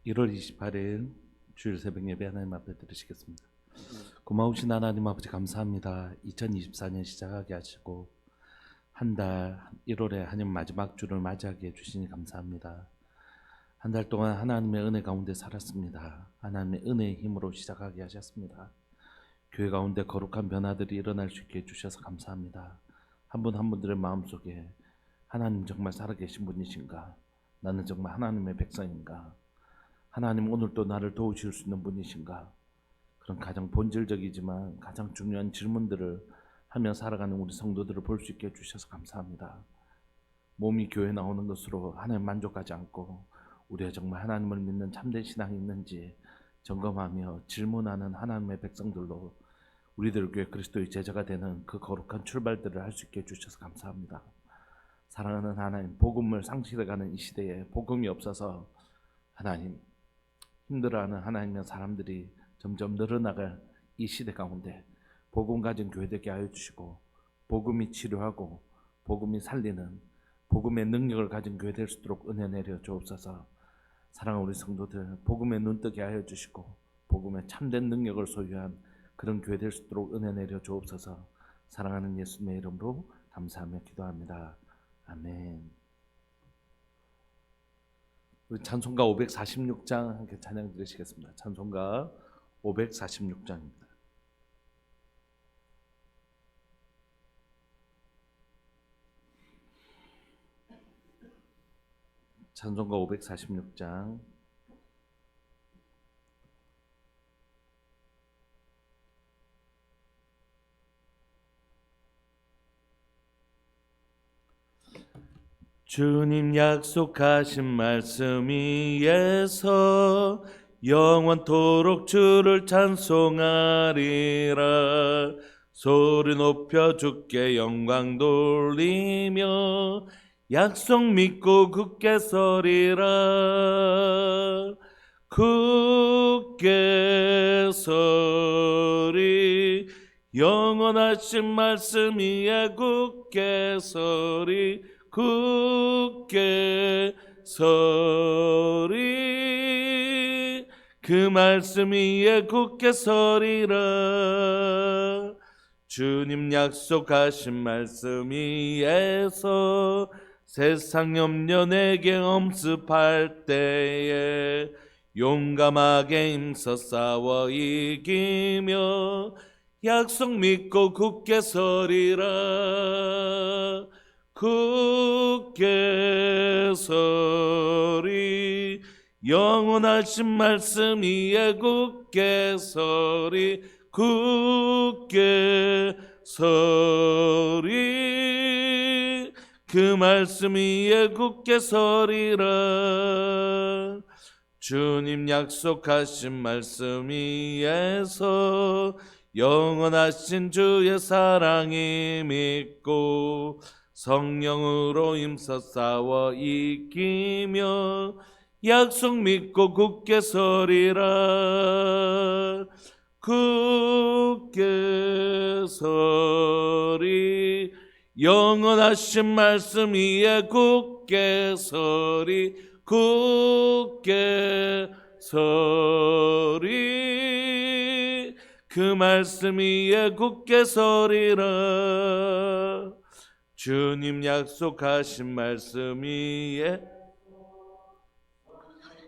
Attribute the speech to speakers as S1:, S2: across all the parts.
S1: 1월 28일 주일 새벽 예배 하나님 앞에 드리시겠습니다. 고마우신 하나님 아버지 감사합니다. 2024년 시작하게 하시고 한 달 1월에 하나님 마지막 주를 맞이하게 해주시니 감사합니다. 한 달 동안 하나님의 은혜 가운데 살았습니다. 하나님의 은혜의 힘으로 시작하게 하셨습니다. 교회 가운데 거룩한 변화들이 일어날 수 있게 해주셔서 감사합니다. 한 분 한 분들의 마음속에 하나님 정말 살아계신 분이신가? 나는 정말 하나님의 백성인가? 하나님 오늘도 나를 도우실 수 있는 분이신가? 그런 가장 본질적이지만 가장 중요한 질문들을 하며 살아가는 우리 성도들을 볼 수 있게 해주셔서 감사합니다. 몸이 교회 나오는 것으로 하나님 만족하지 않고 우리가 정말 하나님을 믿는 참된 신앙이 있는지 점검하며 질문하는 하나님의 백성들로 우리들 교회 그리스도의 제자가 되는 그 거룩한 출발들을 할 수 있게 해주셔서 감사합니다. 사랑하는 하나님, 복음을 상실해가는 이 시대에 복음이 없어서 하나님 힘들어하는 하나님의 사람들이 점점 늘어나갈 이 시대 가운데 복음 가진 교회 되게 하여 주시고 복음이 치료하고 복음이 살리는 복음의 능력을 가진 교회 될 수 있도록 은혜 내려 주옵소서. 사랑하는 우리 성도들 복음에 눈뜨게 하여 주시고 복음의 참된 능력을 소유한 그런 교회 될 수 있도록 은혜 내려 주옵소서. 사랑하는 예수님의 이름으로 감사하며 기도합니다. 아멘. 우리 찬송가 546장 함께 찬양 드리시겠습니다. 찬송가 546장입니다. 찬송가 546장. 주님 약속하신 말씀 위에서 영원토록 주를 찬송하리라. 소리 높여 주께 영광 돌리며 약속 믿고 굳게 서리라. 굳게 서리 영원하신 말씀 위에 굳게 서리. 굳게 서리 그 말씀 위에 굳게 서리라. 주님 약속하신 말씀 위에서 세상 염려 내게 엄습할 때에 용감하게 힘써 싸워 이기며 약속 믿고 굳게 서리라. 굳게 서리 영원하신 말씀 위에 굳게 서리. 굳게 서리 그 말씀 위에 굳게 서리라. 주님 약속하신 말씀 위에서 영원하신 주의 사랑이 믿고 성령으로 힘써 싸워 이기며 약속 믿고 굳게 서리라. 굳게 서리 영원하신 말씀 위에 굳게 서리. 굳게 서리 그 말씀 위에 굳게 서리라. 주님 약속하신 말씀 위에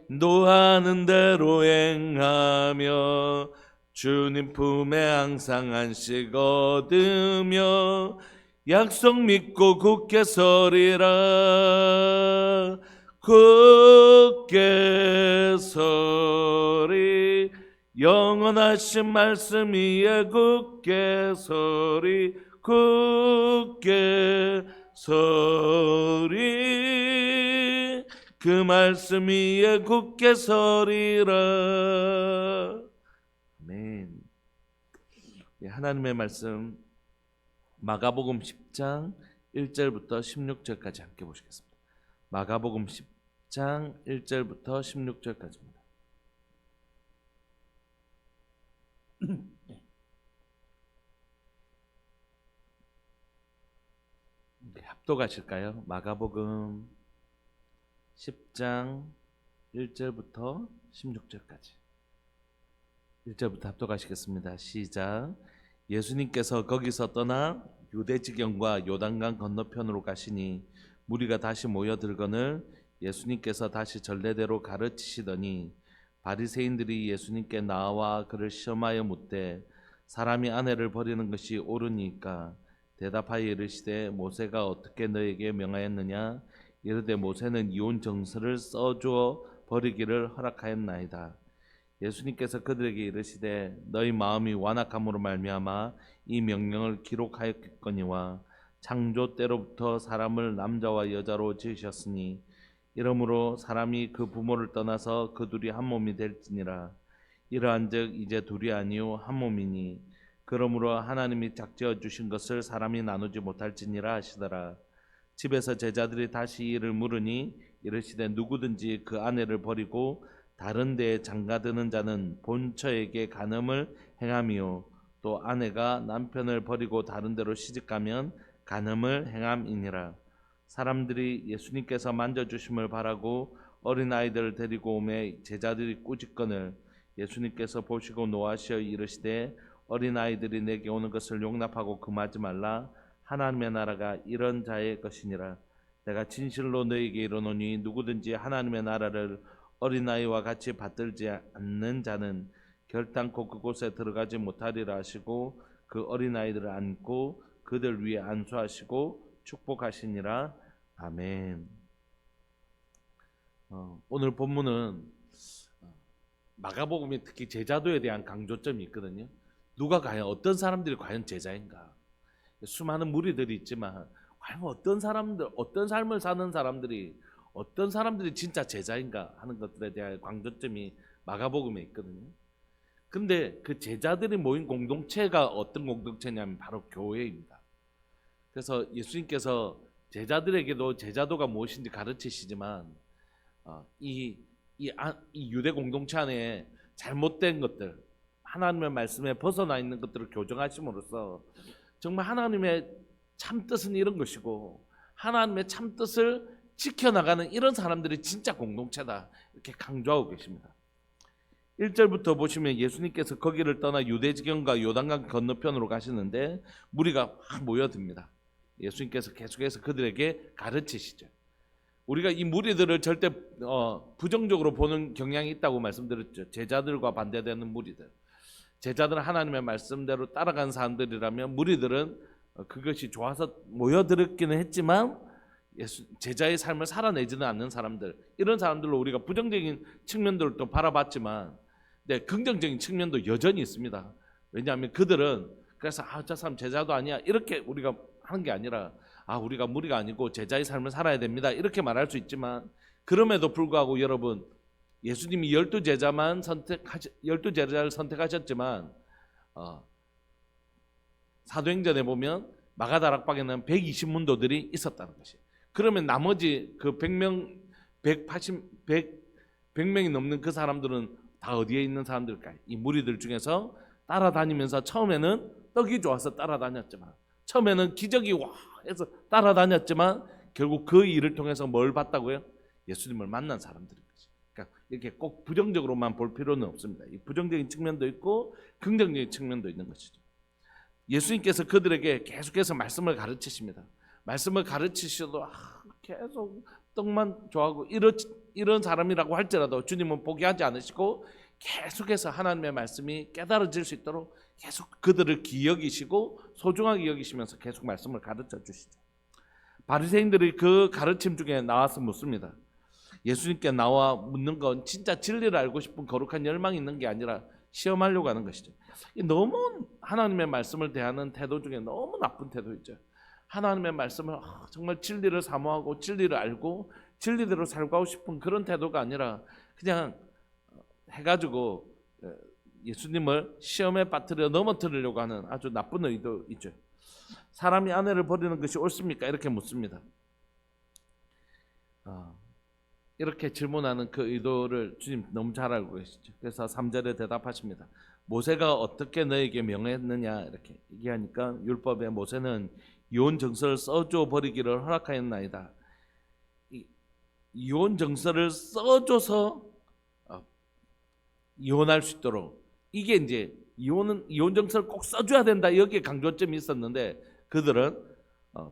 S1: 노하는 대로 행하며 주님 품에 항상 안식 얻으며 약속 믿고 굳게 서리라. 굳게 서리 영원하신 말씀 위에 굳게 서리. 굳게 서리 그 말씀 위에 굳게 서리라. 아멘. 하나님의 말씀 마가복음 10장 1절부터 16절까지 함께 보시겠습니다. 마가복음 10장 1절부터 16절까지입니다. 합독하실까요? 마가복음 10장 1절부터 16절까지. 1절부터 합독하시겠습니다. 시작. 예수님께서 거기서 떠나 유대 지경과 요단강 건너편으로 가시니 무리가 다시 모여들거늘 예수님께서 다시 전례대로 가르치시더니 바리새인들이 예수님께 나와 그를 시험하여 묻되 사람이 아내를 버리는 것이 옳으니까 대답하여 이르시되 모세가 어떻게 너에게 명하였느냐 이르되 모세는 이혼 정서를 써주어 버리기를 허락하였나이다. 예수님께서 그들에게 이르시되 너희 마음이 완악함으로 말미암아 이 명령을 기록하였거니와 창조 때로부터 사람을 남자와 여자로 지으셨으니 이러므로 사람이 그 부모를 떠나서 그 둘이 한 몸이 될지니라. 이러한즉 이제 둘이 아니요 한 몸이니 그러므로 하나님이 짝지어 주신 것을 사람이 나누지 못할지니라 하시더라. 집에서 제자들이 다시 이를 물으니 이르시되 누구든지 그 아내를 버리고 다른 데에 장가드는 자는 본처에게 간음을 행함이요 또 아내가 남편을 버리고 다른 데로 시집가면 간음을 행함이니라. 사람들이 예수님께서 만져주심을 바라고 어린아이들을 데리고 오매 제자들이 꾸짖거늘 예수님께서 보시고 노하시어 이르시되 어린아이들이 내게 오는 것을 용납하고 금하지 말라. 하나님의 나라가 이런 자의 것이니라. 내가 진실로 너희에게 이르노니 누구든지 하나님의 나라를 어린아이와 같이 받들지 않는 자는 결단코 그곳에 들어가지 못하리라 하시고 그 어린아이들을 안고 그들 위에 안수하시고 축복하시니라. 아멘. 오늘 본문은 마가복음이 특히 제자도에 대한 강조점이 있거든요. 누가 과연 어떤 사람들이 과연 제자인가? 수많은 무리들이 있지만 과연 어떤 사람들, 어떤 삶을 사는 사람들이 어떤 사람들이 진짜 제자인가 하는 것들에 대한 강조점이 마가복음에 있거든요. 근데 그 제자들이 모인 공동체가 어떤 공동체냐면 바로 교회입니다. 그래서 예수님께서 제자들에게도 제자도가 무엇인지 가르치시지만 이 유대 공동체 안에 잘못된 것들, 하나님의 말씀에 벗어나 있는 것들을 교정하심으로써 정말 하나님의 참뜻은 이런 것이고 하나님의 참뜻을 지켜나가는 이런 사람들이 진짜 공동체다 이렇게 강조하고 계십니다. 1절부터 보시면 예수님께서 거기를 떠나 유대지경과 요단강 건너편으로 가시는데 무리가 모여듭니다. 예수님께서 계속해서 그들에게 가르치시죠. 우리가 이 무리들을 절대 부정적으로 보는 경향이 있다고 말씀드렸죠. 제자들과 반대되는 무리들. 제자들은 하나님의 말씀대로 따라간 사람들이라면 무리들은 그것이 좋아서 모여들었기는 했지만 제자의 삶을 살아내지는 않는 사람들, 이런 사람들로 우리가 부정적인 측면들도 바라봤지만 긍정적인 측면도 여전히 있습니다. 왜냐하면 그들은 그래서 저 사람 제자도 아니야 이렇게 우리가 하는 게 아니라 우리가 무리가 아니고 제자의 삶을 살아야 됩니다 이렇게 말할 수 있지만 그럼에도 불구하고 여러분 예수님이 12제자를 선택하셨지만 사도행전에 보면 마가다락방에는 120문도들이 있었다는 것이. 그러면 나머지 그 100명이 넘는 그 사람들은 다 어디에 있는 사람들일까요? 이 무리들 중에서 따라다니면서 처음에는 떡이 좋아서 따라다녔지만 처음에는 기적이 와 해서 따라다녔지만 결국 그 일을 통해서 뭘 봤다고요? 예수님을 만난 사람들인 거죠. 그러니까 이렇게 꼭 부정적으로만 볼 필요는 없습니다. 이 부정적인 측면도 있고 긍정적인 측면도 있는 것이죠. 예수님께서 그들에게 계속해서 말씀을 가르치십니다. 말씀을 가르치셔도 계속 떡만 좋아하고 이런 사람이라고 할지라도 주님은 포기하지 않으시고 계속해서 하나님의 말씀이 깨달아질 수 있도록 계속 그들을 기여기시고 소중하게 여기시면서 계속 말씀을 가르쳐 주시죠. 바리새인들이 그 가르침 중에 나와서 묻습니다. 예수님께 나와 묻는 건 진짜 진리를 알고 싶은 거룩한 열망이 있는 게 아니라 시험하려고 하는 것이죠. 너무 하나님의 말씀을 대하는 태도 중에 너무 나쁜 태도이죠. 하나님의 말씀을 정말 진리를 사모하고 진리를 알고 진리대로 살고 싶은 그런 태도가 아니라 그냥 해가지고 예수님을 시험에 빠뜨려 넘어뜨리려고 하는 아주 나쁜 의도이죠. 사람이 아내를 버리는 것이 옳습니까? 이렇게 묻습니다. 이렇게 질문하는 그 의도를 주님 너무 잘 알고 계시죠. 그래서 3절에 대답하십니다. 모세가 어떻게 너에게 명했느냐 이렇게 얘기하니까 율법에 모세는 이혼 정서를 써줘 버리기를 허락하였나이다. 이혼 정서를 써줘서 이혼할 수 있도록, 이게 이제 이혼 정서를 꼭 써줘야 된다, 여기에 강조점이 있었는데 그들은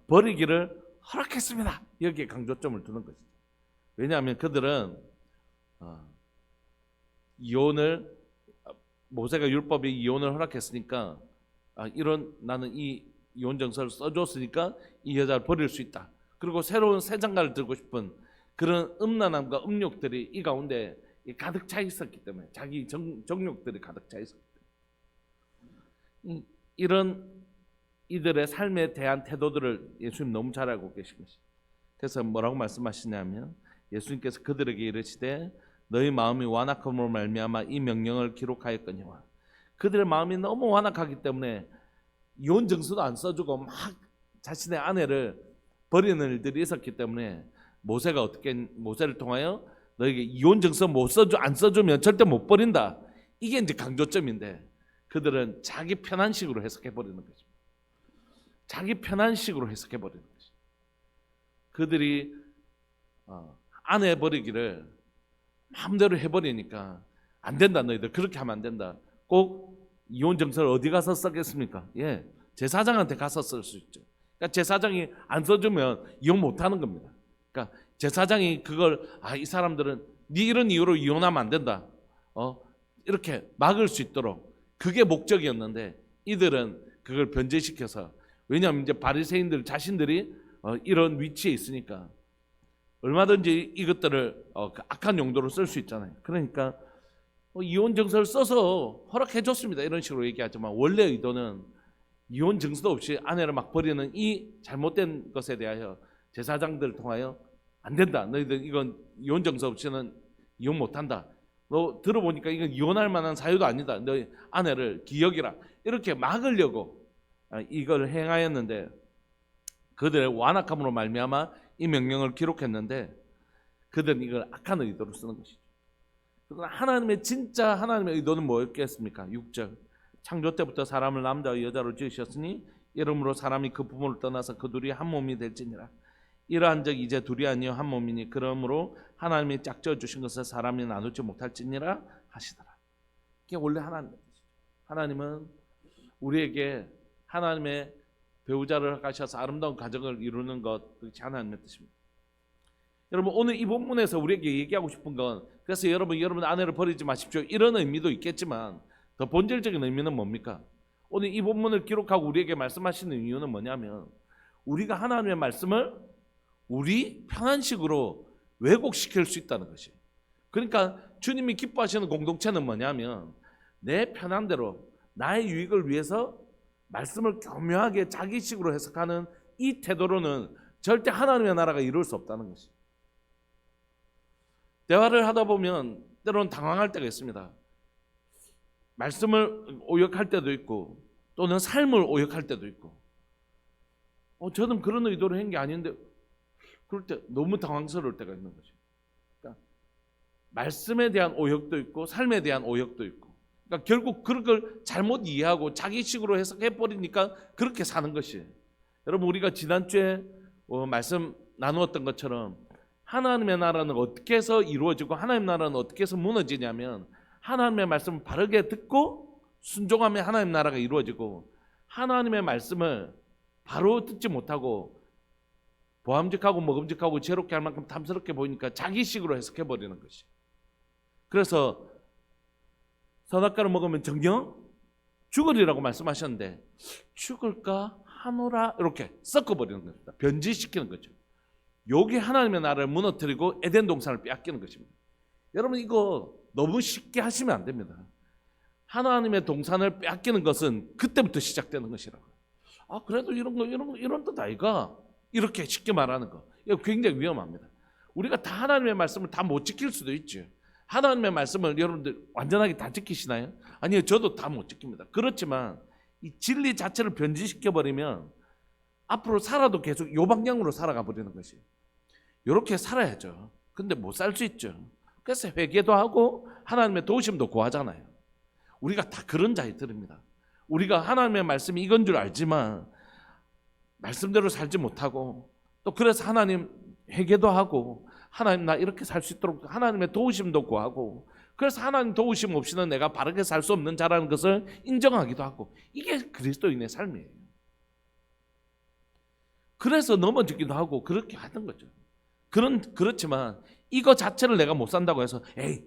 S1: 버리기를 허락했습니다, 여기에 강조점을 두는 것이죠. 왜냐하면 그들은 이혼을, 모세가 율법에 이혼을 허락했으니까 나는 이 이혼 정서를 써줬으니까 이 여자를 버릴 수 있다. 그리고 새로운 새 장가를 들고 싶은 그런 음란함과 음욕들이 이 가운데 가득 차 있었기 때문에, 자기 정욕들이 가득 차 있었기 때문에, 이런 이들의 삶에 대한 태도들을 예수님 너무 잘 알고 계신 것이죠. 그래서 뭐라고 말씀하시냐면, 예수님께서 그들에게 이르시되 너희 마음이 완악함으로 말미암아 이 명령을 기록하였거니와. 그들의 마음이 너무 완악하기 때문에 이혼 정서도 안 써주고 막 자신의 아내를 버리는 일들이 있었기 때문에 모세를 통하여 너에게 이혼 정서 안 써주면 절대 못 버린다, 이게 이제 강조점인데, 그들은 자기 편한식으로 해석해 버리는 거죠. 자기 편한식으로 해석해 버리는 거죠. 그들이 아내 버리기를 마음대로 해버리니까 안 된다, 너희들 그렇게 하면 안 된다. 꼭 이혼 정서를 어디 가서 쓰겠습니까? 제사장한테 가서 쓸 수 있죠. 그러니까 제사장이 안 써주면 이혼 못 하는 겁니다. 그러니까 제사장이 그걸 이 사람들은 네 이런 이유로 이혼하면 안 된다, 이렇게 막을 수 있도록, 그게 목적이었는데 이들은 그걸 변제시켜서, 왜냐하면 이제 바리새인들 자신들이 이런 위치에 있으니까 얼마든지 이것들을 악한 용도로 쓸 수 있잖아요. 그러니까 이혼 정서를 써서 허락해 줬습니다, 이런 식으로 얘기하지만 원래 의도는 이혼 정서도 없이 아내를 막 버리는 이 잘못된 것에 대하여 제사장들을 통하여 안 된다, 너희들 이건 이혼 정서 없이는 이혼 못한다, 너 들어보니까 이건 이혼할 만한 사유도 아니다, 너희 아내를 기억이라, 이렇게 막으려고 이걸 행하였는데, 그들의 완악함으로 말미암아 이 명령을 기록했는데 그들은 이걸 악한 의도로 쓰는 것이죠. 하나님의 의도는 뭐였겠습니까? 6절, 창조 때부터 사람을 남자와 여자로 지으셨으니 이러므로 사람이 그 부모를 떠나서 그 둘이 한 몸이 될지니라. 이러한 적 이제 둘이 아니요 한 몸이니 그러므로 하나님이 짝지어 주신 것을 사람이 나누지 못할지니라 하시더라. 이게 원래 하나님의 뜻이죠. 하나님은 우리에게 하나님의 배우자를 가셔서 아름다운 가정을 이루는 것, 그것이 하나님의 뜻입니다. 여러분, 오늘 이 본문에서 우리에게 얘기하고 싶은 건, 그래서 여러분 아내를 버리지 마십시오, 이런 의미도 있겠지만 더 본질적인 의미는 뭡니까? 오늘 이 본문을 기록하고 우리에게 말씀하시는 이유는 뭐냐면, 우리가 하나님의 말씀을 우리 편한식으로 왜곡시킬 수 있다는 것이에요. 그러니까 주님이 기뻐하시는 공동체는 뭐냐면, 내 편한 대로 나의 유익을 위해서 말씀을 교묘하게 자기식으로 해석하는 이 태도로는 절대 하나님의 나라가 이룰 수 없다는 것이죠. 대화를 하다 보면 때로는 당황할 때가 있습니다. 말씀을 오역할 때도 있고 또는 삶을 오역할 때도 있고, 저는 그런 의도로 한 게 아닌데, 그럴 때 너무 당황스러울 때가 있는 거죠. 그러니까 말씀에 대한 오역도 있고 삶에 대한 오역도 있고, 그러니까 결국 그걸 잘못 이해하고 자기식으로 해석해버리니까 그렇게 사는 것이에요. 여러분, 우리가 지난주에 말씀 나누었던 것처럼 하나님의 나라는 어떻게 해서 이루어지고 하나님의 나라는 어떻게 해서 무너지냐면, 하나님의 말씀을 바르게 듣고 순종하면 하나님의 나라가 이루어지고, 하나님의 말씀을 바로 듣지 못하고 보암직하고 먹음직하고 죄롭게 할 만큼 탐스럽게 보이니까 자기식으로 해석해버리는 것이. 그래서 선악과를 먹으면 정녕 죽으리라고 말씀하셨는데, 죽을까 하노라 이렇게 섞어버리는 겁니다. 변질시키는 거죠. 여기 하나님의 나라를 무너뜨리고 에덴 동산을 빼앗기는 것입니다. 여러분, 이거 너무 쉽게 하시면 안 됩니다. 하나님의 동산을 빼앗기는 것은 그때부터 시작되는 것이라고요. 그래도 이런 뜻 아이가, 이렇게 쉽게 말하는 거, 이거 굉장히 위험합니다. 우리가 다 하나님의 말씀을 다 못 지킬 수도 있죠. 하나님의 말씀을 여러분들 완전하게 다 지키시나요? 아니요, 저도 다 못 지킵니다. 그렇지만 이 진리 자체를 변질시켜버리면 앞으로 살아도 계속 요 방향으로 살아가 버리는 것이. 이렇게 살아야죠. 근데 못 살 수 있죠. 그래서 회개도 하고 하나님의 도우심도 구하잖아요. 우리가 다 그런 자들입니다. 우리가 하나님의 말씀이 이건 줄 알지만 말씀대로 살지 못하고, 또 그래서 하나님 회개도 하고 하나님 나 이렇게 살 수 있도록 하나님의 도우심도 구하고, 그래서 하나님 도우심 없이는 내가 바르게 살 수 없는 자라는 것을 인정하기도 하고, 이게 그리스도인의 삶이에요. 그래서 넘어지기도 하고 그렇게 하는 거죠. 그렇지만 이거 자체를 내가 못 산다고 해서 에이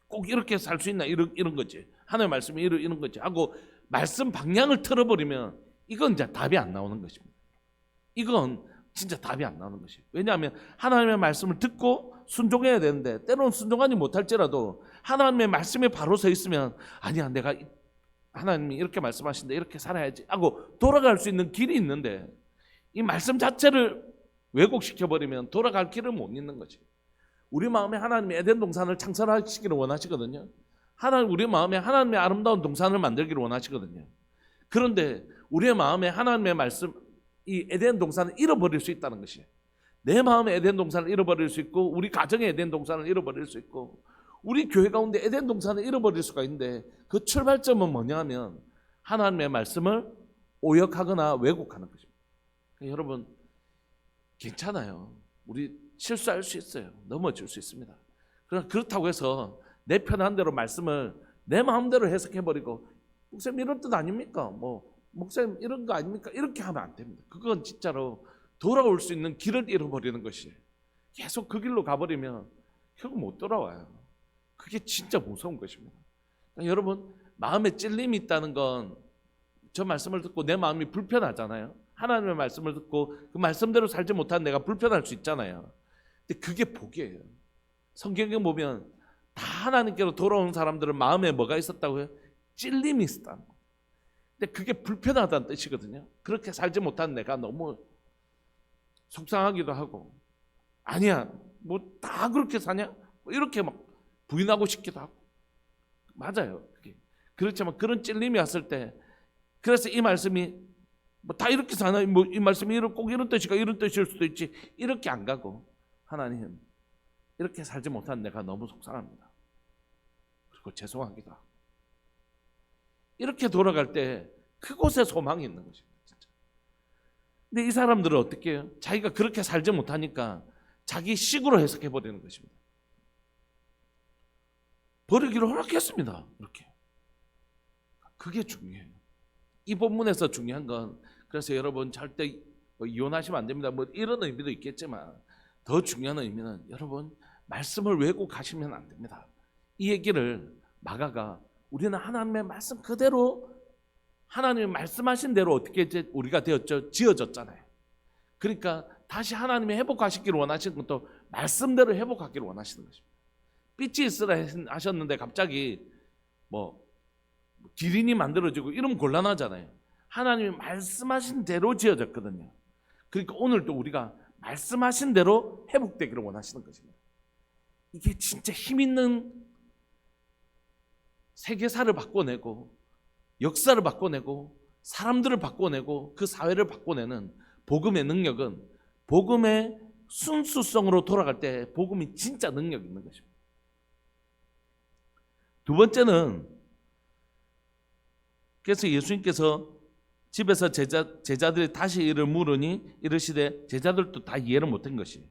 S1: 꼭 이렇게 살 수 있나 이런 거지. 하나님의 말씀이 이런 거지 하고 말씀 방향을 틀어버리면 이건 이제 답이 안 나오는 것입니다. 이건 진짜 답이 안 나오는 것이에요. 왜냐하면 하나님의 말씀을 듣고 순종해야 되는데 때로는 순종하지 못할지라도 하나님의 말씀에 바로 서 있으면 아니야 내가 하나님이 이렇게 말씀하신데 이렇게 살아야지 하고 돌아갈 수 있는 길이 있는데 이 말씀 자체를 왜곡시켜버리면 돌아갈 길을 못 잇는 거지. 우리 마음에 하나님이 에덴 동산을 창설하시기를 원하시거든요. 우리 마음에 하나님의 아름다운 동산을 만들기를 원하시거든요. 그런데 우리의 마음에 하나님의 말씀, 이 에덴 동산을 잃어버릴 수 있다는 것이에요. 내 마음에 에덴 동산을 잃어버릴 수 있고 우리 가정의 에덴 동산을 잃어버릴 수 있고 우리 교회 가운데 에덴 동산을 잃어버릴 수가 있는데 그 출발점은 뭐냐면 하나님의 말씀을 오역하거나 왜곡하는 것입니다. 그러니까 여러분 괜찮아요. 우리 실수할 수 있어요. 넘어질 수 있습니다. 그러나 그렇다고 해서 내 편한 대로 말씀을 내 마음대로 해석해버리고 목사님 이런 뜻 아닙니까? 목사님 이런 거 아닙니까? 이렇게 하면 안 됩니다. 그건 진짜로 돌아올 수 있는 길을 잃어버리는 것이에요. 계속 그 길로 가버리면 결국 못 돌아와요. 그게 진짜 무서운 것입니다. 그러니까 여러분 마음에 찔림이 있다는 건 저 말씀을 듣고 내 마음이 불편하잖아요. 하나님의 말씀을 듣고 그 말씀대로 살지 못한 내가 불편할 수 있잖아요. 근데 그게 복이에요. 성경에 보면 다 하나님께로 돌아온 사람들은 마음에 뭐가 있었다고요? 찔림이 있었다는 거예요. 근데 그게 불편하다는 뜻이거든요. 그렇게 살지 못한 내가 너무 속상하기도 하고 아니야 다 그렇게 사냐? 이렇게 막 부인하고 싶기도 하고 맞아요. 그게. 그렇지만 그런 찔림이 왔을 때 그래서 이 말씀이 다 이렇게 사나? 이 말씀이 꼭 이런 뜻이가 이런 뜻일 수도 있지 이렇게 안 가고 하나님 이렇게 살지 못한 내가 너무 속상합니다. 그리고 죄송하기도 하고 이렇게 돌아갈 때 그곳에 소망이 있는 것입니다. 진짜. 근데 이 사람들은 어떻게 해요? 자기가 그렇게 살지 못하니까 자기 식으로 해석해버리는 것입니다. 버리기로 허락했습니다. 이렇게. 그게 중요해요. 이 본문에서 중요한 건 그래서 여러분 절대 이혼하시면 안 됩니다. 이런 의미도 있겠지만 더 중요한 의미는 여러분 말씀을 왜곡하시면 안 됩니다. 이 얘기를 마가가 우리는 하나님의 말씀 그대로 하나님이 말씀하신 대로 어떻게 우리가 되었죠? 지어졌잖아요. 그러니까 다시 하나님이 회복하시기를 원하시는 것도 말씀대로 회복하기를 원하시는 것입니다. 빛이 있으라 하셨는데 갑자기 기린이 만들어지고 이러면 곤란하잖아요. 하나님이 말씀하신 대로 지어졌거든요. 그러니까 오늘도 우리가 말씀하신 대로 회복되기를 원하시는 것입니다. 이게 진짜 힘 있는 세계사를 바꿔내고 역사를 바꿔내고 사람들을 바꿔내고 그 사회를 바꿔내는 복음의 능력은 복음의 순수성으로 돌아갈 때 복음이 진짜 능력이 있는 것입니다. 두 번째는 그래서 예수님께서 집에서 제자들이 다시 이를 물으니 이르시되 제자들도 다 이해를 못한 것이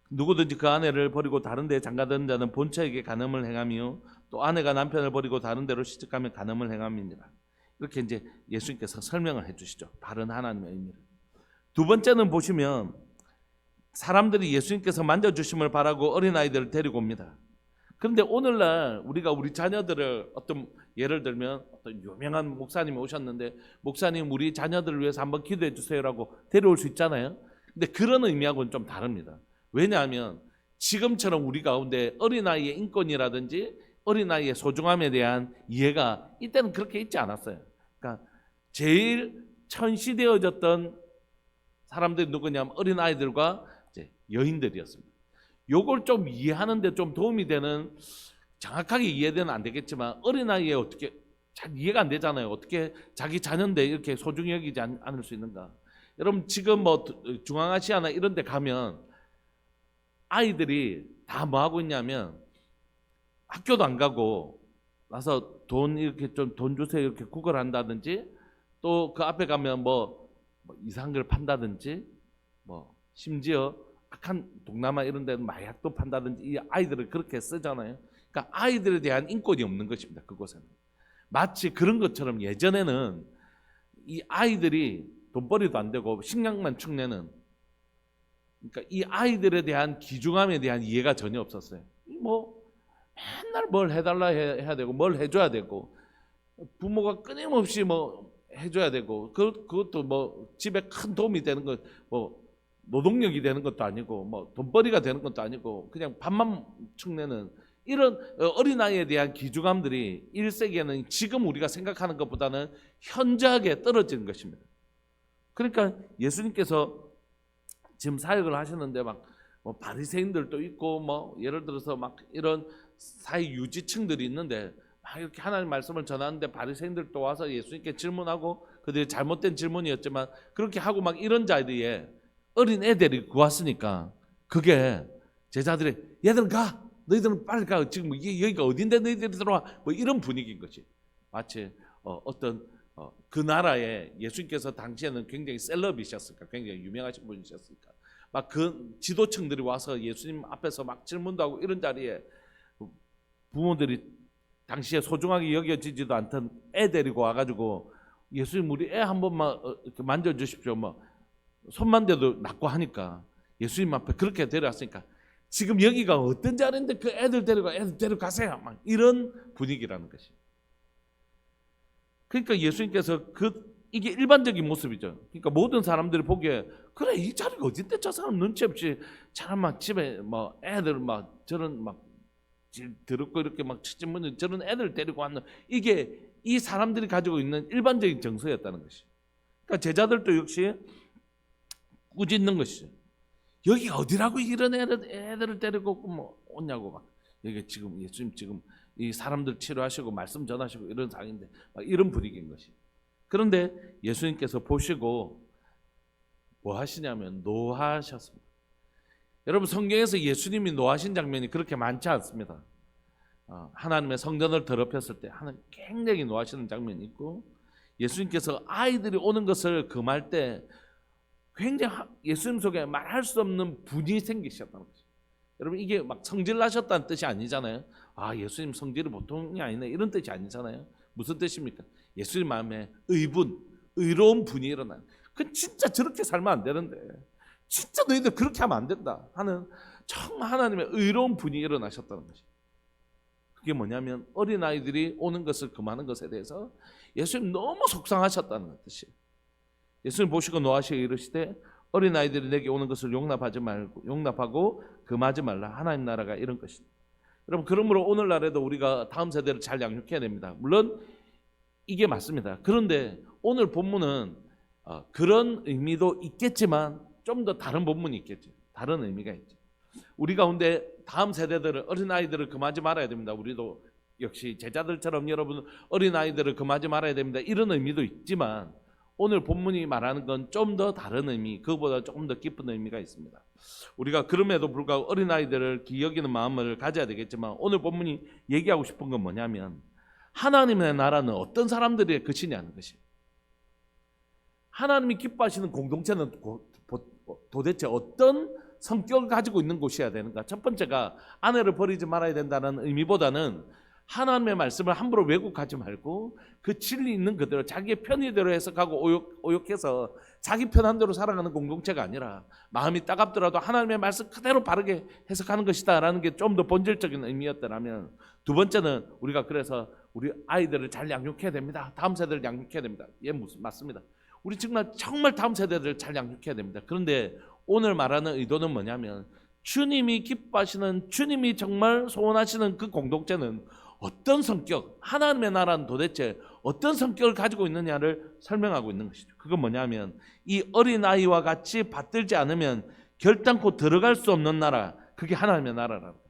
S1: 누구든지 그 아내를 버리고 다른 데에 장가드는 자는 본처에게 간음을 행하며 또 아내가 남편을 버리고 다른 데로 시집가면 간음을 행함이니라. 이렇게 이제 예수님께서 설명을 해주시죠. 바른 하나님의 의미를. 두 번째는 보시면 사람들이 예수님께서 만져주심을 바라고 어린아이들을 데리고 옵니다. 그런데 오늘날 우리가 우리 자녀들을 예를 들면 어떤 유명한 목사님이 오셨는데 목사님 우리 자녀들을 위해서 한번 기도해 주세요라고 데려올 수 있잖아요. 근데 그런 의미하고는 좀 다릅니다. 왜냐하면 지금처럼 우리 가운데 어린아이의 인권이라든지 어린아이의 소중함에 대한 이해가 이때는 그렇게 있지 않았어요. 그러니까 제일 천시되어졌던 사람들이 누구냐면 어린아이들과 이제 여인들이었습니다. 요걸 좀 이해하는데 좀 도움이 되는 정확하게 이해는 안 되겠지만 어린아이에 어떻게 잘 이해가 안 되잖아요. 어떻게 자기 자녀인데 이렇게 소중히 여기지 않을 수 있는가. 여러분 지금 중앙아시아나 이런 데 가면 아이들이 다 뭐 하고 있냐면 학교도 안 가고 나서 돈 이렇게 좀 돈 주세요 이렇게 구걸한다든지 또 그 앞에 가면 뭐 이상한 걸 판다든지 심지어 악한 동남아 이런 데는 마약도 판다든지 이 아이들을 그렇게 쓰잖아요. 그러니까 아이들에 대한 인권이 없는 것입니다. 그곳에는. 마치 그런 것처럼 예전에는 이 아이들이 돈벌이도 안 되고 식량만 축내는, 그러니까 이 아이들에 대한 귀중함에 대한 이해가 전혀 없었어요. 뭐 맨날 뭘 해달라 해야 되고 뭘 해줘야 되고 부모가 끊임없이 뭐 해줘야 되고 그것도 뭐 집에 큰 도움이 되는 거 뭐 노동력이 되는 것도 아니고 뭐 돈벌이가 되는 것도 아니고 그냥 밥만 축내는 이런 어린아이에 대한 귀중함들이 1세기에는 지금 우리가 생각하는 것보다는 현저하게 떨어지는 것입니다. 그러니까 예수님께서 지금 사역을 하시는데 막 뭐 바리새인들도 있고 뭐 예를 들어서 막 이런 사회 유지층들이 있는데 막 이렇게 하나님 말씀을 전하는데 바리새인들도 와서 예수님께 질문하고 그들이 잘못된 질문이었지만 그렇게 하고 막 이런 자리에 어린 애들이 왔으니까 그게 제자들이 얘들은 가, 너희들은 빨리 가, 지금 여기가 어딘데 너희들이 들어와, 뭐 이런 분위기인 것이. 마치 어떤 그 나라에 예수님께서 당시에는 굉장히 셀럽이셨으니까, 굉장히 유명하신 분이셨으니까 막 그 지도층들이 와서 예수님 앞에서 막 질문도 하고 이런 자리에 부모들이 당시에 소중하게 여겨지지도 않던 애 데리고 와가지고 예수님 우리 애 한 번만 이렇게 만져주십시오, 뭐 손만 대도 낫고 하니까 예수님 앞에 그렇게 데려왔으니까 지금 여기가 어떤 자리인데 그 애들 데려가세요, 막 이런 분위기라는 것이. 그러니까 예수님께서 이게 일반적인 모습이죠. 그러니까 모든 사람들이 보기에 그래 이 자리가 어딘데 저 사람 눈치 없이 사람 막 집에 뭐 애들 막 저런 막 더럽고 이렇게 막 치집는 저런 애들 데리고 왔는, 이게 이 사람들이 가지고 있는 일반적인 정서였다는 것이. 그러니까 제자들도 역시 꾸짖는 것이죠. 여기가 어디라고 이런 애들을 데리고 뭐 오냐고 막. 여기 지금 예수님 지금 이 사람들 치료하시고 말씀 전하시고 이런 상인데 막 이런 분위기인 것이. 그런데 예수님께서 보시고 뭐 하시냐면 노하셨습니다. 여러분 성경에서 예수님이 노하신 장면이 그렇게 많지 않습니다. 하나님의 성전을 더럽혔을 때 하나님 굉장히 노하시는 장면이 있고, 예수님께서 아이들이 오는 것을 금할 때 굉장히 예수님 속에 말할 수 없는 분이 생기셨다는 거죠. 여러분 이게 막 성질나셨다는 뜻이 아니잖아요. 아 예수님 성질이 보통이 아니네 이런 뜻이 아니잖아요. 무슨 뜻입니까? 예수님 마음에 의로운 분이 일어나요. 그 진짜 저렇게 살면 안 되는데, 진짜 너희들 그렇게 하면 안 된다 하는 정말 하나님의 의로운 분이 일어나셨다는 것이. 그게 뭐냐면 어린아이들이 오는 것을 금하는 것에 대해서 예수님 너무 속상하셨다는 뜻이에요. 예수님 보시고 노하시어 이르시되 어린아이들이 내게 오는 것을 용납하고 금하지 말라. 하나님 나라가 이런 것이다. 여러분 그러므로 오늘날에도 우리가 다음 세대를 잘 양육해야 됩니다. 물론 이게 맞습니다. 그런데 오늘 본문은 그런 의미도 있겠지만 좀 더 다른 본문이 있겠죠. 다른 의미가 있죠. 우리 가운데 다음 세대들은 어린아이들을 금하지 말아야 됩니다. 우리도 역시 제자들처럼 여러분 어린아이들을 금하지 말아야 됩니다. 이런 의미도 있지만 오늘 본문이 말하는 건 좀 더 다른 의미, 그거보다 조금 더 깊은 의미가 있습니다. 우리가 그럼에도 불구하고 어린아이들을 기여기는 마음을 가져야 되겠지만 오늘 본문이 얘기하고 싶은 건 뭐냐면 하나님의 나라는 어떤 사람들의 것이냐는 것이에요. 하나님이 기뻐하시는 공동체는 도대체 어떤 성격을 가지고 있는 곳이어야 되는가? 첫 번째가 아내를 버리지 말아야 된다는 의미보다는 하나님의 말씀을 함부로 왜곡하지 말고 그 진리 있는 그대로 자기의 편의대로 해석하고 오욕해서 자기 편한 대로 살아가는 공동체가 아니라 마음이 따갑더라도 하나님의 말씀 그대로 바르게 해석하는 것이다 라는 게 좀 더 본질적인 의미였더라면, 두 번째는 우리가 그래서 우리 아이들을 잘 양육해야 됩니다. 다음 세대를 양육해야 됩니다. 예, 맞습니다. 우리 정말 다음 세대들을 잘 양육해야 됩니다. 그런데 오늘 말하는 의도는 뭐냐면 주님이 기뻐하시는, 주님이 정말 소원하시는 그 공동체는 어떤 성격, 하나님의 나라는 도대체 어떤 성격을 가지고 있느냐를 설명하고 있는 것이죠. 그건 뭐냐면 이 어린아이와 같이 받들지 않으면 결단코 들어갈 수 없는 나라, 그게 하나님의 나라라는 거예요.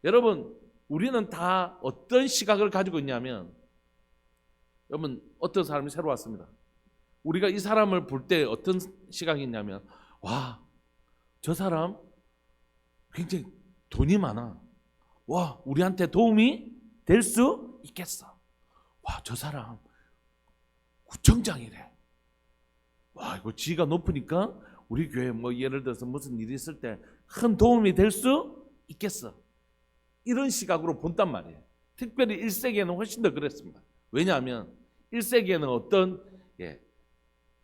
S1: 여러분 우리는 다 어떤 시각을 가지고 있냐면, 여러분 어떤 사람이 새로 왔습니다. 우리가 이 사람을 볼 때 어떤 시각이 있냐면, 와, 저 사람 굉장히 돈이 많아. 와, 우리한테 도움이 될 수 있겠어. 와, 저 사람 구청장이래. 와, 이거 지위가 높으니까 우리 교회 뭐 예를 들어서 무슨 일이 있을 때 큰 도움이 될 수 있겠어. 이런 시각으로 본단 말이에요. 특별히 1세기에는 훨씬 더 그랬습니다. 왜냐하면 1세기에는 어떤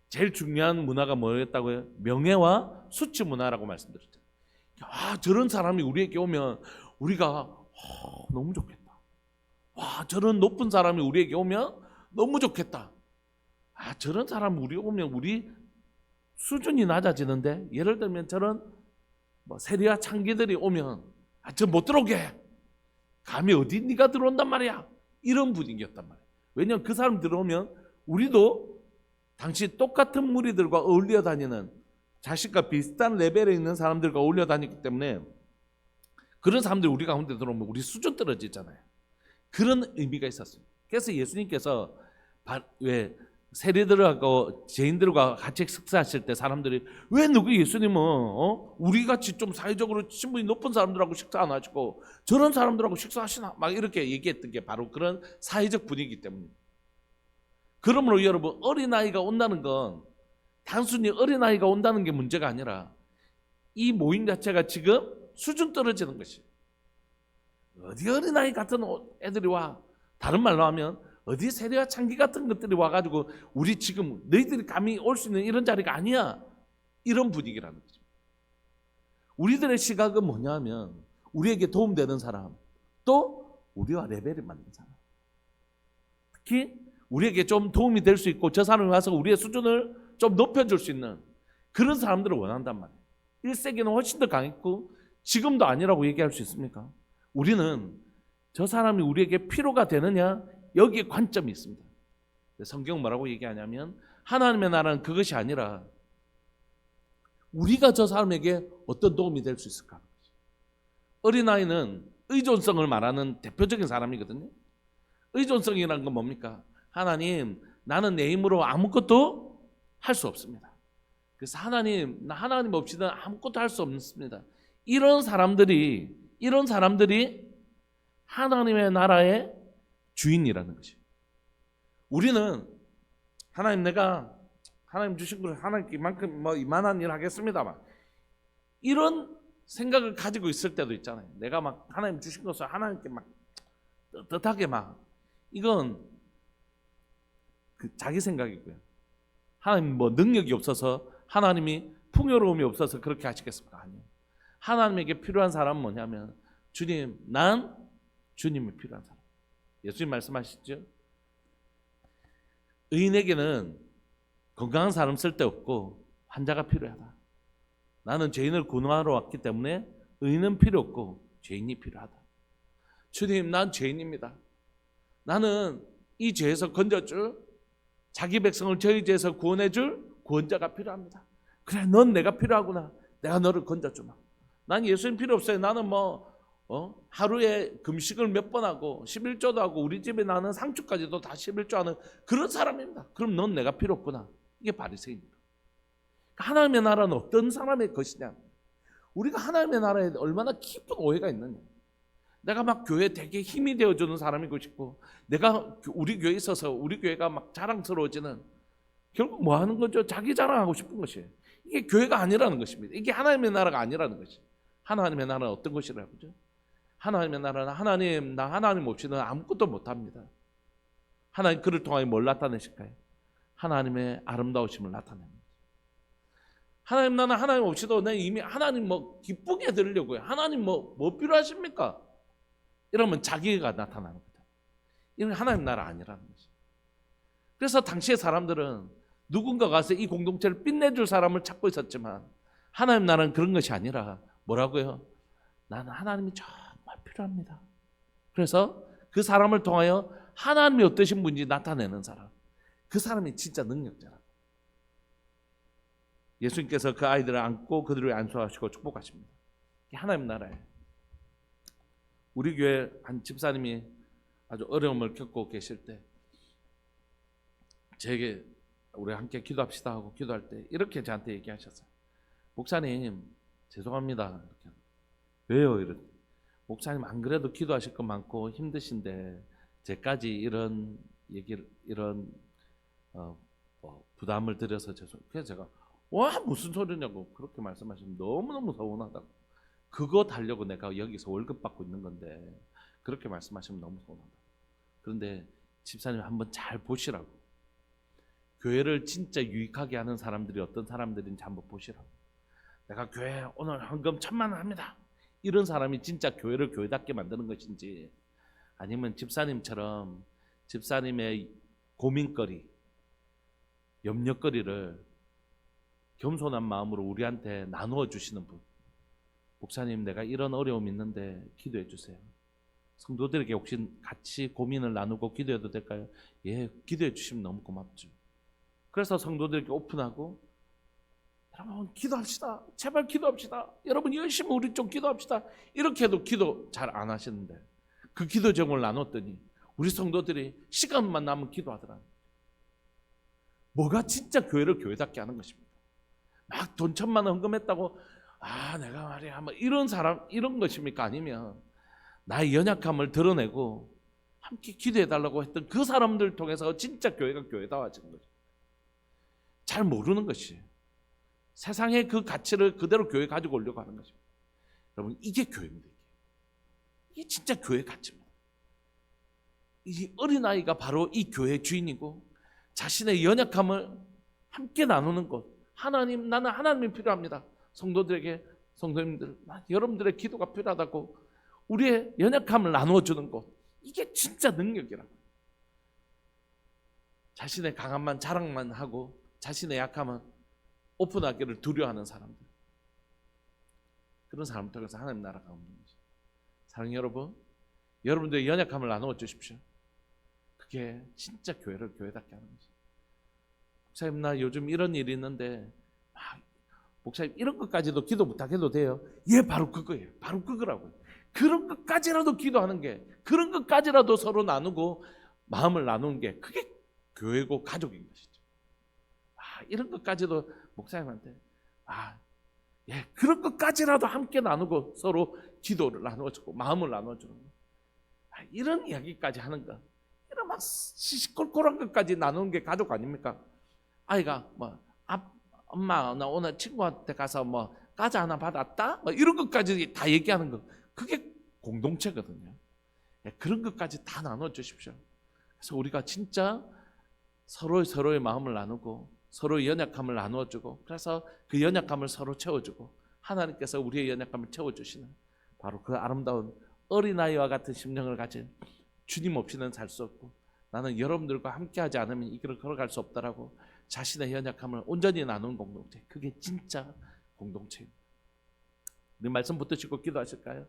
S1: 제일 중요한 문화가 뭐였다고요? 명예와 수치 문화라고 말씀드렸잖아요. 저런 사람이 우리에게 오면 우리가 너무 좋겠다. 저런 높은 사람이 우리에게 오면 너무 좋겠다. 저런 사람 우리 오면 우리 수준이 낮아지는데, 예를 들면 저런 세리와 창기들이 오면 저 못 들어오게 해. 감히 어디 네가 들어온단 말이야. 이런 분위기였단 말이야. 왜냐하면 그 사람 들어오면 우리도 당시 똑같은 무리들과 어울려 다니는, 자신과 비슷한 레벨에 있는 사람들과 어울려 다니기 때문에 그런 사람들이 우리 가운데 들어오면 우리 수준 떨어지잖아요. 그런 의미가 있었어요. 그래서 예수님께서 왜 세리들하고 죄인들과 같이 식사하실 때 사람들이 왜 누구 예수님은 우리 같이 좀 사회적으로 신분이 높은 사람들하고 식사 안 하시고 저런 사람들하고 식사하시나 막 이렇게 얘기했던 게 바로 그런 사회적 분위기 때문입니다. 그러므로 여러분, 어린아이가 온다는 건 단순히 어린아이가 온다는 게 문제가 아니라 이 모임 자체가 지금 수준 떨어지는 것이에요. 어디 어린아이 같은 애들이 와. 다른 말로 하면 어디 세리와 창기 같은 것들이 와가지고 우리 지금 너희들이 감히 올 수 있는 이런 자리가 아니야. 이런 분위기라는 거죠. 우리들의 시각은 뭐냐면 우리에게 도움되는 사람, 또 우리와 레벨이 맞는 사람, 특히 우리에게 좀 도움이 될 수 있고 저 사람이 와서 우리의 수준을 좀 높여줄 수 있는 그런 사람들을 원한단 말이에요. 1세기는 훨씬 더 강했고 지금도 아니라고 얘기할 수 있습니까? 우리는 저 사람이 우리에게 필요가 되느냐, 여기에 관점이 있습니다. 성경 뭐라고 얘기하냐면 하나님의 나라는 그것이 아니라 우리가 저 사람에게 어떤 도움이 될 수 있을까. 어린아이는 의존성을 말하는 대표적인 사람이거든요. 의존성이라는 건 뭡니까? 하나님, 나는 내 힘으로 아무것도 할 수 없습니다. 그래서 하나님, 나 하나님 없이는 아무것도 할 수 없습니다. 이런 사람들이 하나님의 나라의 주인이라는 것이에요. 우리는 하나님, 내가 하나님 주신 걸 하나님께 이만큼 이만한 일 하겠습니다만, 이런 생각을 가지고 있을 때도 있잖아요. 내가 막 하나님 주신 것을 하나님께 막 떳떳하게 이건 자기 생각이고요. 하나님 능력이 없어서, 하나님이 풍요로움이 없어서 그렇게 하시겠습니까? 아니요. 하나님에게 필요한 사람은 뭐냐면 주님, 난 주님이 필요한 사람. 예수님 말씀하시죠. 의인에게는 건강한 사람 쓸데없고 환자가 필요하다. 나는 죄인을 구원하러 왔기 때문에 의인은 필요 없고 죄인이 필요하다. 주님, 난 죄인입니다. 나는 이 죄에서 건져줄, 자기 백성을 저희 죄에서 구원해줄 구원자가 필요합니다. 그래, 넌 내가 필요하구나. 내가 너를 건져주마. 난 예수님 필요 없어요. 나는 하루에 금식을 몇 번 하고 11조도 하고 우리 집에 나는 상추까지도 다 11조 하는 그런 사람입니다. 그럼 넌 내가 필요 없구나. 이게 바리새인입니다. 하나님의 나라는 어떤 사람의 것이냐. 우리가 하나님의 나라에 얼마나 깊은 오해가 있느냐. 내가 막 교회에 되게 힘이 되어주는 사람이고 싶고, 내가 우리 교회에 있어서 우리 교회가 막 자랑스러워지는, 결국 뭐 하는 거죠? 자기 자랑하고 싶은 것이에요. 이게 교회가 아니라는 것입니다. 이게 하나님의 나라가 아니라는 것이에요. 하나님의 나라는 어떤 것이라고죠? 하나님의 나라는 나 하나님 없이는 아무것도 못합니다. 하나님 그를 통하여 뭘 나타내실까요? 하나님의 아름다우심을 나타냅니다. 하나님, 나는 하나님 없이도 내 이미 하나님 기쁘게 해드리려고요. 하나님 뭐 필요하십니까? 이러면 자기가 나타나는 거죠. 이건 하나님 나라 아니라는 거죠. 그래서 당시의 사람들은 누군가가 가서 이 공동체를 빛내줄 사람을 찾고 있었지만, 하나님 나라는 그런 것이 아니라 뭐라고요? 나는 하나님이 정말 필요합니다. 그래서 그 사람을 통하여 하나님이 어떠신 분인지 나타내는 사람, 그 사람이 진짜 능력자라. 예수님께서 그 아이들을 안고 그들을 안수하시고 축복하십니다. 이게 하나님 나라예요. 우리 교회 한 집사님이 아주 어려움을 겪고 계실 때 제게 우리 함께 기도합시다 하고 기도할 때 이렇게 저한테 얘기하셨어요. 목사님, 죄송합니다. 이렇게. 왜요? 이랬더니, 목사님 안 그래도 기도하실 것 많고 힘드신데 제까지 이런 얘기를, 이런 부담을 드려서 죄송해요. 그래서 제가 와 무슨 소리냐고 그렇게 말씀하시면 너무너무 서운하다고. 그거 달려고 내가 여기서 월급 받고 있는 건데 그렇게 말씀하시면 너무 서운하다. 그런데 집사님 한번 잘 보시라고. 교회를 진짜 유익하게 하는 사람들이 어떤 사람들인지 한번 보시라고. 내가 교회 오늘 헌금 1,000만 원 합니다. 이런 사람이 진짜 교회를 교회답게 만드는 것인지, 아니면 집사님처럼 집사님의 고민거리, 염려거리를 겸손한 마음으로 우리한테 나누어 주시는 분. 목사님 내가 이런 어려움이 있는데 기도해 주세요. 성도들에게 혹시 같이 고민을 나누고 기도해도 될까요? 예, 기도해 주시면 너무 고맙죠. 그래서 성도들에게 오픈하고, 여러분 기도합시다. 제발 기도합시다. 여러분 열심히 우리 좀 기도합시다. 이렇게 해도 기도 잘 안 하시는데 그 기도 제목을 나눴더니 우리 성도들이 시간만 나면 기도하더라. 뭐가 진짜 교회를 교회답게 하는 것입니다. 막 돈 1,000만 원 헌금했다고 내가 말이야 뭐 이런 사람 이런 것입니까? 아니면 나의 연약함을 드러내고 함께 기도해달라고 했던 그 사람들 통해서 진짜 교회가 교회다워지는 거죠. 잘 모르는 것이 세상의 그 가치를 그대로 교회에 가지고 오려고 하는 것입니다. 여러분 이게 교회입니다. 이게 진짜 교회 가치입니다. 이 어린아이가 바로 이 교회의 주인이고 자신의 연약함을 함께 나누는 것. 하나님, 나는 하나님이 필요합니다. 성도들에게, 성도님들, 여러분들의 기도가 필요하다고 우리의 연약함을 나누어주는 것. 이게 진짜 능력이라고. 자신의 강함만 자랑만 하고 자신의 약함은 오픈하기를 두려워하는 사람들. 그런 사람 통해서 하나님 나라가 없는 거죠. 사랑하는 여러분, 여러분들의 연약함을 나누어 주십시오. 그게 진짜 교회를 교회답게 하는 거죠. 목사님 나 요즘 이런 일이 있는데 목사님 이런 것까지도 기도 부탁해도 돼요? 예, 바로 그거예요. 바로 그거라고요. 그런 것까지라도 기도하는 게, 그런 것까지라도 서로 나누고 마음을 나누는 게 그게 교회고 가족인 것이죠. 이런 것까지도 목사님한테 예, 그런 것까지라도 함께 나누고 서로 기도를 나누어주고 마음을 나누어주는 거. 이런 이야기까지 하는 거, 이런 막 시시콜콜한 것까지 나누는 게 가족 아닙니까? 아이가 엄마 나 오늘 친구한테 가서 과자 하나 받았다? 이런 것까지 다 얘기하는 거, 그게 공동체거든요. 예, 그런 것까지 다 나눠주십시오. 그래서 우리가 진짜 서로의 마음을 나누고 서로의 연약함을 나누어주고, 그래서 그 연약함을 서로 채워주고 하나님께서 우리의 연약함을 채워주시는 바로 그 아름다운 어린아이와 같은 심령을 가진 주님 없이는 살 수 없고, 나는 여러분들과 함께하지 않으면 이 길을 걸어갈 수 없다라고 자신의 연약함을 온전히 나누는 공동체, 그게 진짜 공동체입니다. 우리 말씀 붙드시고 기도하실까요?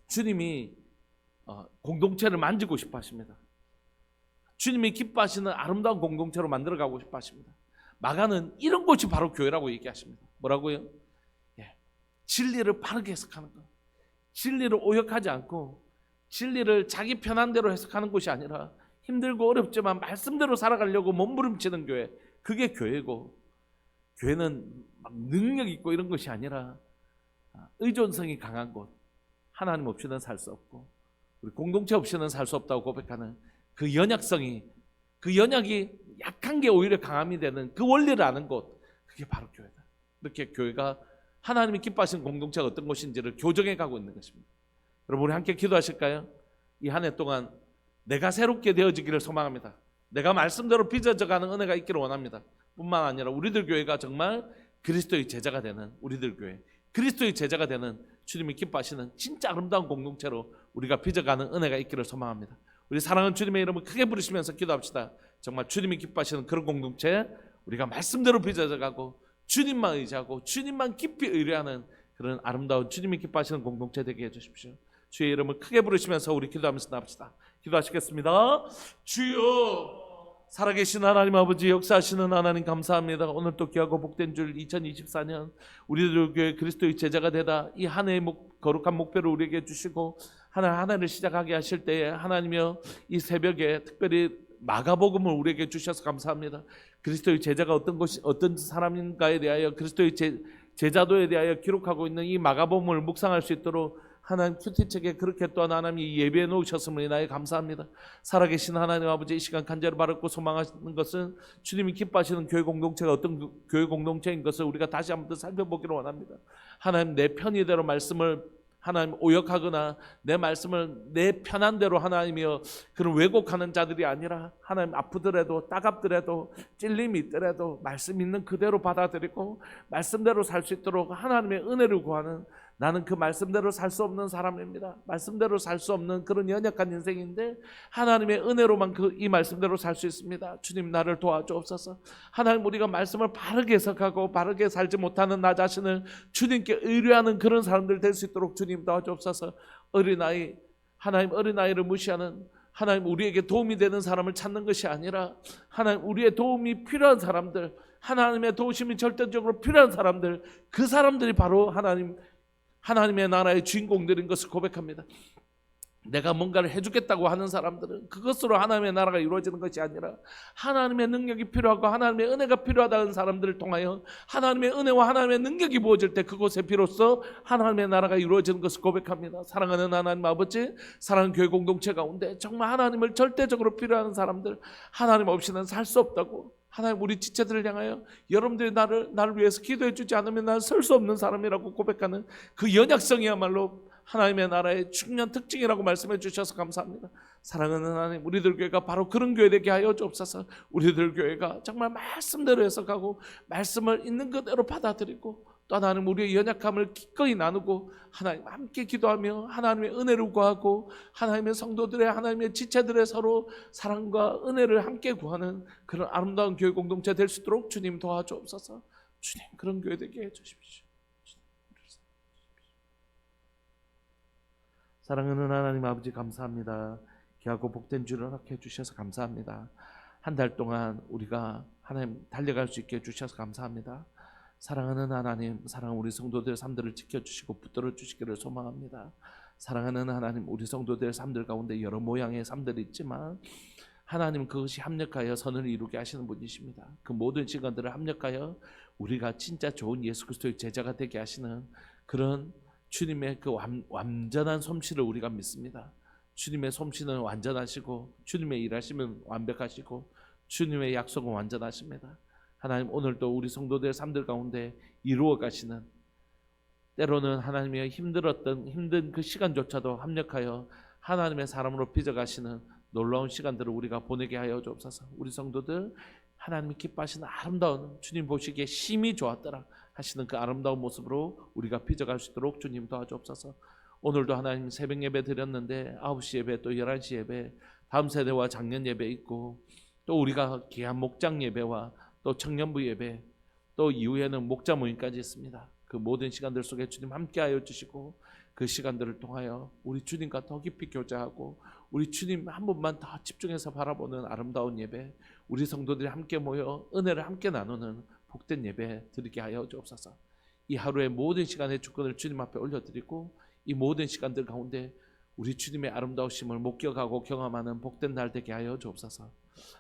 S1: 주님이 공동체를 만지고 싶어 하십니다. 주님이 기뻐하시는 아름다운 공동체로 만들어가고 싶어 하십니다. 마가는 이런 곳이 바로 교회라고 얘기하십니다. 뭐라고요? 예, 진리를 바르게 해석하는 것, 진리를 오역하지 않고 진리를 자기 편한 대로 해석하는 곳이 아니라 힘들고 어렵지만 말씀대로 살아가려고 몸부림치는 교회, 그게 교회고, 교회는 막 능력 있고 이런 것이 아니라 의존성이 강한 곳, 하나님 없이는 살 수 없고 우리 공동체 없이는 살 수 없다고 고백하는 그 연약성이, 그 연약이 약한 게 오히려 강함이 되는 그 원리를 아는 곳, 그게 바로 교회다. 이렇게 교회가 하나님이 기뻐하시는 공동체가 어떤 곳인지를 교정해 가고 있는 것입니다. 여러분 우리 함께 기도하실까요? 이 한 해 동안 내가 새롭게 되어지기를 소망합니다. 내가 말씀대로 빚어져가는 은혜가 있기를 원합니다. 뿐만 아니라 우리들 교회가 정말 그리스도의 제자가 되는, 우리들 교회 그리스도의 제자가 되는 주님이 기뻐하시는 진짜 아름다운 공동체로 우리가 빚어가는 은혜가 있기를 소망합니다. 우리 사랑하는 주님의 이름을 크게 부르시면서 기도합시다. 정말 주님이 기뻐하시는 그런 공동체, 우리가 말씀대로 빚어져가고 주님만 의지하고 주님만 깊이 의뢰하는 그런 아름다운 주님이 기뻐하시는 공동체 되게 해주십시오. 주의 이름을 크게 부르시면서 우리 기도하면서 나갑시다. 기도하시겠습니다. 주여, 살아계신 하나님 아버지, 역사하시는 하나님 감사합니다. 오늘 또 귀하고 복된 줄 2024년 우리들 교회 그리스도의 제자가 되다 이 한 해의 거룩한 목표를 우리에게 주시고 하나를 시작하게 하실 때에 하나님이여 이 새벽에 특별히 마가복음을 우리에게 주셔서 감사합니다. 그리스도의 제자가 어떤 사람인가에 대하여, 그리스도의 제자도에 대하여 기록하고 있는 이 마가복음을 묵상할 수 있도록 하나님 큐티책에 그렇게 또한 하나님이 예배해 놓으셨음을 인하여 감사합니다. 살아계신 하나님 아버지, 이 시간 간절히 바라고 소망하시는 것은 주님이 기뻐하시는 교회 공동체가 어떤 교회 공동체인 것을 우리가 다시 한번 더 살펴보기를 원합니다. 하나님 내 편의대로 말씀을 하나님 오역하거나 내 말씀을 내 편한 대로 하나님이여 그런 왜곡하는 자들이 아니라 하나님 아프더라도 따갑더라도 찔림이 있더라도 말씀 있는 그대로 받아들이고 말씀대로 살 수 있도록 하나님의 은혜를 구하는, 나는 그 말씀대로 살 수 없는 사람입니다. 말씀대로 살 수 없는 그런 연약한 인생인데 하나님의 은혜로만 이 말씀대로 살 수 있습니다. 주님 나를 도와주옵소서. 하나님 우리가 말씀을 바르게 해석하고 바르게 살지 못하는 나 자신을 주님께 의뢰하는 그런 사람들 될 수 있도록 주님 도와주옵소서. 어린아이, 하나님 어린아이를 무시하는, 하나님 우리에게 도움이 되는 사람을 찾는 것이 아니라 하나님 우리의 도움이 필요한 사람들, 하나님의 도우심이 절대적으로 필요한 사람들, 그 사람들이 바로 하나님의 나라의 주인공들인 것을 고백합니다. 내가 뭔가를 해주겠다고 하는 사람들은 그것으로 하나님의 나라가 이루어지는 것이 아니라 하나님의 능력이 필요하고 하나님의 은혜가 필요하다는 사람들을 통하여 하나님의 은혜와 하나님의 능력이 부어질 때 그곳에 비로소 하나님의 나라가 이루어지는 것을 고백합니다. 사랑하는 하나님 아버지, 사랑하는 교회 공동체 가운데 정말 하나님을 절대적으로 필요하는 사람들, 하나님 없이는 살 수 없다고, 하나님 우리 지체들을 향하여 여러분들이 나를 위해서 기도해 주지 않으면 나는 설 수 없는 사람이라고 고백하는 그 연약성이야말로 하나님의 나라의 중요한 특징이라고 말씀해 주셔서 감사합니다. 사랑하는 하나님, 우리들 교회가 바로 그런 교회 되게 하여 주옵소서. 우리들 교회가 정말 말씀대로 해석하고 말씀을 있는 그대로 받아들이고 또 하나님 우리의 연약함을 기꺼이 나누고 하나님 함께 기도하며 하나님의 은혜를 구하고 하나님의 성도들의, 하나님의 지체들의 서로 사랑과 은혜를 함께 구하는 그런 아름다운 교회 공동체 될 수 있도록 주님 도와주옵소서. 주님 그런 교회 되게 해주십시오. 사랑하는 하나님 아버지 감사합니다. 귀하고 복된 주를 허락해 주셔서 감사합니다. 한 달 동안 우리가 하나님 달려갈 수 있게 해주셔서 감사합니다. 사랑하는 하나님, 사랑하는 우리 성도들의 삶들을 지켜주시고 붙들어 주시기를 소망합니다. 사랑하는 하나님, 우리 성도들의 삶들 가운데 여러 모양의 삶들이 있지만 하나님 그것이 합력하여 선을 이루게 하시는 분이십니다. 그 모든 시간들을 합력하여 우리가 진짜 좋은 예수 그리스도의 제자가 되게 하시는 그런 주님의 그 완전한 솜씨를 우리가 믿습니다. 주님의 솜씨는 완전하시고 주님의 일하심은 완벽하시고 주님의 약속은 완전하십니다. 하나님 오늘도 우리 성도들의 삶들 가운데 이루어 가시는, 때로는 하나님의 힘든 그 시간조차도 합력하여 하나님의 사람으로 빚어가시는 놀라운 시간들을 우리가 보내게 하여 주옵소서. 우리 성도들 하나님이 기뻐하시는 아름다운, 주님 보시기에 심히 좋았더라 하시는 그 아름다운 모습으로 우리가 빚어갈 수 있도록 주님 도와주옵소서. 오늘도 하나님 새벽 예배 드렸는데 9시 예배 또 11시 예배, 다음 세대와 작년 예배 있고 또 우리가 귀한 목장 예배와 또 청년부 예배, 또 이후에는 목자 모임까지 있습니다. 그 모든 시간들 속에 주님 함께하여 주시고 그 시간들을 통하여 우리 주님과 더 깊이 교제하고 우리 주님 한 분만 더 집중해서 바라보는 아름다운 예배, 우리 성도들이 함께 모여 은혜를 함께 나누는 복된 예배 드리게 하여 주옵소서. 이 하루의 모든 시간의 주권을 주님 앞에 올려드리고 이 모든 시간들 가운데 우리 주님의 아름다우심을 목격하고 경험하는 복된 날 되게 하여 주옵소서.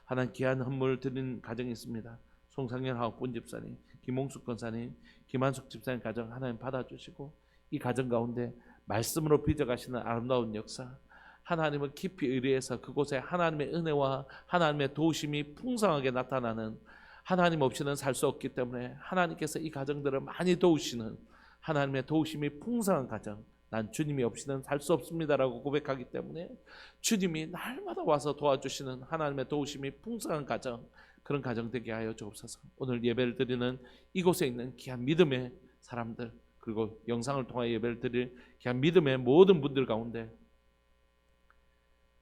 S1: 하나님 귀한 헌물 드린 가정이 있습니다. 송상현 하옥분 집사님, 김홍숙 권사님, 김한숙 집사님 가정 하나님 받아주시고 이 가정 가운데 말씀으로 빚어가시는 아름다운 역사, 하나님을 깊이 의뢰해서 그곳에 하나님의 은혜와 하나님의 도우심이 풍성하게 나타나는, 하나님 없이는 살 수 없기 때문에 하나님께서 이 가정들을 많이 도우시는 하나님의 도우심이 풍성한 가정, 난 주님이 없이는 살 수 없습니다라고 고백하기 때문에 주님이 날마다 와서 도와주시는 하나님의 도우심이 풍성한 가정, 그런 가정 되게 하여 주옵소서. 오늘 예배를 드리는 이곳에 있는 귀한 믿음의 사람들, 그리고 영상을 통해 예배를 드릴 귀한 믿음의 모든 분들 가운데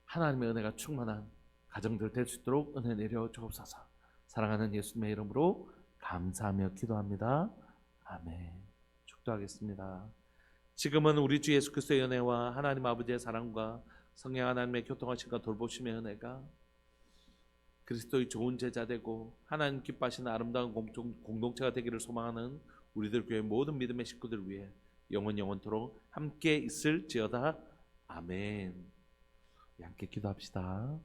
S1: 하나님의 은혜가 충만한 가정들 될 수 있도록 은혜 내려 주옵소서. 사랑하는 예수님의 이름으로 감사하며 기도합니다. 아멘. 축도하겠습니다. 지금은 우리 주 예수 그리스도의 은혜와 하나님 아버지의 사랑과 성령 하나님의 교통하심과 돌보심의 은혜가 그리스도의 좋은 제자 되고 하나님 기뻐하시는 아름다운 공동체가 되기를 소망하는 우리들 교회 모든 믿음의 식구들 위해 영원토록 함께 있을지어다. 아멘. 함께 기도합시다.